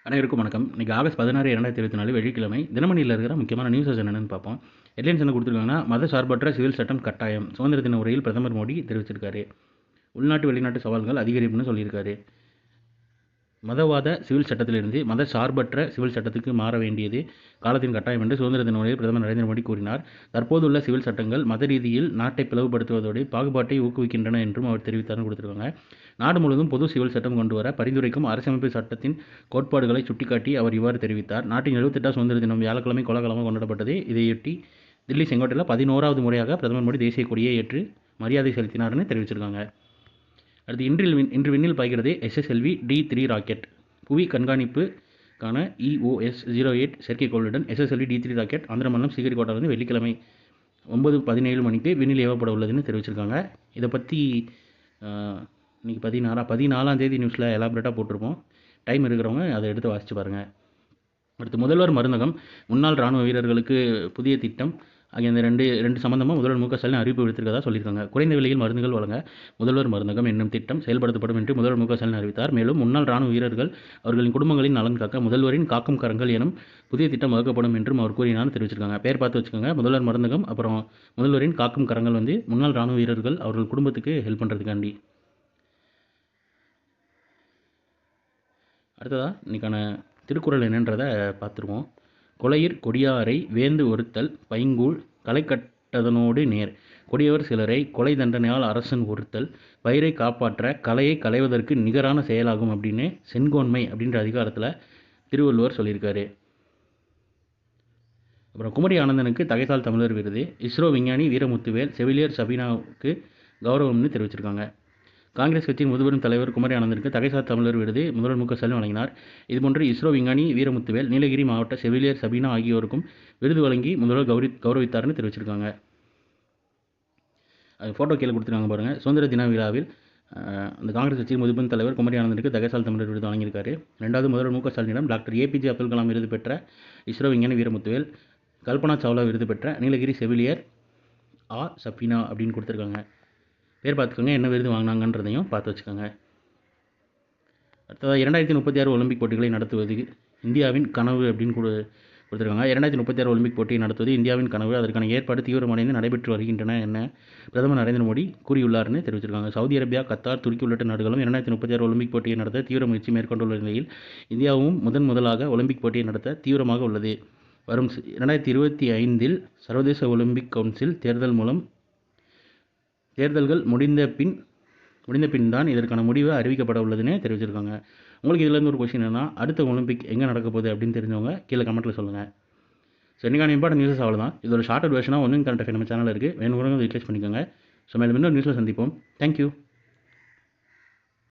அனைவருக்கும் வணக்கம். இன்றைக்கி ஆகஸ்ட் 16, 2024 வெள்ளிக்கிழமை. தினமணியில் இருக்கிற முக்கியமான நியூஸஸ் என்னென்னு பார்ப்போம். ஹெட்லைன்ஸ் என்ன கொடுத்துருக்காங்கன்னா, மத சார்பற்ற சிவில் சட்டம் கட்டாயம். சுதந்திர தின உரையில் பிரதமர் மோடி தெரிவிச்சிருக்காரு. உள்நாட்டு வெளிநாட்டு சவால்கள் அதிகரிப்புன்னு சொல்லியிருக்காரு. மதவாத சிவில் சட்டத்திலிருந்து மத சார்பற்ற சிவில் சட்டத்துக்கு மாற வேண்டியது காலத்தின் கட்டாயம் என்று சுதந்திர தின உரையில் பிரதமர் நரேந்திர மோடி கூறினார். தற்போதுள்ள சிவில் சட்டங்கள் மத ரீதியில் நாட்டை பிளவுபடுத்துவதோடு பாகுபாட்டை ஊக்குவிக்கின்றன என்றும் அவர் தெரிவித்தார்னு கொடுத்துருக்காங்க. நாடு முழுவதும் பொது சிவில் சட்டம் கொண்டு வர பரிந்துரைக்கும் அரசியலமைப்பு சட்டத்தின் கோட்பாடுகளை சுட்டிக்காட்டி அவர் இவ்வாறு தெரிவித்தார். நாட்டின் 78 சுதந்திர தினம் வியாழக்கிழமை கோலாகலமாக கொண்டாடப்பட்டது. இதையொட்டி தில்லி செங்கோட்டையில் 11வது முறையாக பிரதமர் மோடி தேசிய கொடியை ஏற்று மரியாதை செலுத்தினார்னு தெரிவிச்சிருக்காங்க. அடுத்து இன்று விண்ணில் பாய்கிறது SSLV D3 ராக்கெட். புவி கண்காணிப்புக்கான EOS-08 செயற்கைக்கோளுடன் SSLV D3 rocket Andhra மாநிலம் ஸ்ரீஹரிகோட்டாவிலிருந்து வெள்ளிக்கிழமை 9:17 மணிக்கு விண்ணில் ஏவப்பட உள்ளதுன்னு தெரிவிச்சிருக்காங்க. இதை பற்றி இன்றைக்கி 14ஆம் தேதி நியூஸில் எலாபரேட்டாக போட்டிருப்போம். டைம் இருக்கிறவங்க அதை எடுத்து வாசித்து பாருங்கள். அடுத்து முதல்வர் மருந்தகம், முன்னாள் இராணுவ வீரர்களுக்கு புதிய திட்டம் ஆகிய இந்த ரெண்டு சம்பந்தமாக முதல்வர் மு.க. ஸ்டாலின் அறிவிப்பு விடுத்திருக்கதா சொல்லியிருக்காங்க. குறைந்த விலையில் மருந்துகள் வழங்க முதல்வர் மருந்தகம் என்னும் திட்டம் செயல்படுத்தப்படும் என்று முதல்வர் மு.க. ஸ்டாலின் அறிவித்தார். மேலும் முன்னாள் இராணுவ வீரர்கள் அவர்களின் குடும்பங்களின் நலன் காக்க முதல்வரின் காக்கும் கரங்கள் எனும் புதிய திட்டம் வகுக்கப்படும் என்றும் அவர் கூறினார் தெரிவிச்சிருக்காங்க. பேர் பார்த்து வச்சுக்கோங்க. முதல்வர் மருந்தகம், அப்புறம் முதல்வரின் காக்கும் கரங்கள் முன்னாள் இராணுவ வீரர்கள் அவர்கள் குடும்பத்துக்கு ஹெல்ப் பண்ணுறதுக்காண்டி. அடுத்ததாக இன்றைக்கான திருக்குறள் என்னன்றதை பார்த்துருவோம். கொலையிற் கொடியாரை வேந்து ஒறுத்தல் பைங்கூழ் களைகட்டதனோடு நேர். கொடியவர் சிலரை கொலை தண்டனையால் அரசன் ஒறுத்தல் பயிரை காப்பாற்ற கலையை களைவதற்கு நிகரான செயலாகும் அப்படின்னு செங்கோன்மை அப்படின்ற அதிகாரத்தில் திருவள்ளுவர் சொல்லியிருக்காரு. அப்புறம் குமரி ஆனந்தனுக்கு தகைசால் தமிழர் விருது. இஸ்ரோ விஞ்ஞானி வீரமுத்துவேல் செவிலியர் சபீனாவுக்கு கௌரவம்னு தெரிவிச்சிருக்காங்க. காங்கிரஸ் கட்சியின் முதுபெரும் தலைவர் குமரி ஆனந்தனுக்கு தகைசால் தமிழர் விருது முதல்வர் மு.க. ஸ்டாலின் வழங்கினார். இதுபோன்று இஸ்ரோ விஞ்ஞானி வீரமுத்துவேல், நீலகிரி மாவட்ட செவிலியர் சபீனா ஆகியோருக்கும் விருது வழங்கி முதல்வர் கௌரவித்தார்னு தெரிவிச்சிருக்காங்க. அது ஃபோட்டோ கீழே கொடுத்துருக்காங்க பாருங்கள். சுதந்திர தின விழாவில் அந்த காங்கிரஸ் கட்சியின் முதுபெரும் தலைவர் குமரி ஆனந்தனுக்கு தகைசால் தமிழர் விருது வழங்கியிருக்காரு. ரெண்டாவது முதல்வர் மு.க. ஸ்டாலினிடம் டாக்டர் APJ அப்துல் கலாம் விருது பெற்ற இஸ்ரோ விஞ்ஞானி வீரமுத்துவேல், கல்பனா சாவ்லா விருது பெற்ற நீலகிரி செவிலியர் சபீனா அப்படின்னு கொடுத்துருக்காங்க. பேர் பார்த்துக்கோங்க, என்ன விருது வாங்கினாங்கன்றதையும் பார்த்து வச்சுக்கோங்க. அடுத்ததாக 2036 ஒலிம்பிக் போட்டிகளை நடத்துவது இந்தியாவின் கனவு அப்படின்னு கொடுத்துருக்காங்க. 2036 ஒலிம்பிக் போட்டியை நடத்துவது இந்தியாவின் கனவு. அதற்கான ஏற்பாடு தீவிரமடைந்து நடைபெற்று வருகின்றன என பிரதமர் நரேந்திர மோடி கூறியுள்ளார்னு தெரிவிச்சிருக்காங்க. சவுதி அரேபியா, கத்தார், துருக்கி உள்ளிட்ட நாடுகளும் 2036 ஒலிம்பிக் போட்டியை நடத்த தீவிர முயற்சி மேற்கொண்டுள்ள நிலையில் இந்தியாவும் முதலாக ஒலிம்பிக் போட்டியை நடத்த தீவிரமாக உள்ளது. வரும் 2025 சர்வதேச ஒலிம்பிக் கவுன்சில் தேர்தல்கள் முடிந்த பின் தான் இதற்கான முடிவு அறிவிக்கப்பட உள்ளதுன்னு தெரிவிச்சிருக்காங்க. உங்களுக்கு இதுலேருந்து ஒரு கொஸ்டின் என்னன்னா, அடுத்த ஒலிம்பிக் எங்கே நடக்க போகுது அப்படின்னு தெரிஞ்சவங்க கீழே கமெண்ட்டில் சொல்லுங்கள். ஸோ இன்றைக்கான இம்பார்ட்டன்ட் நியூஸஸ் அவ்வளோதான். இதோட ஷார்ட்டட் வெர்ஷனாக ஒன்றும் கரண்ட் அஃபேர் நம்ம சேனல் இருக்குது. வேணுங்கிறவங்க யூட்டிலைஸ் பண்ணிக்கோங்க. ஸோ மேலும் இன்னொரு நியூஸில் சந்திப்போம். தேங்க்யூ.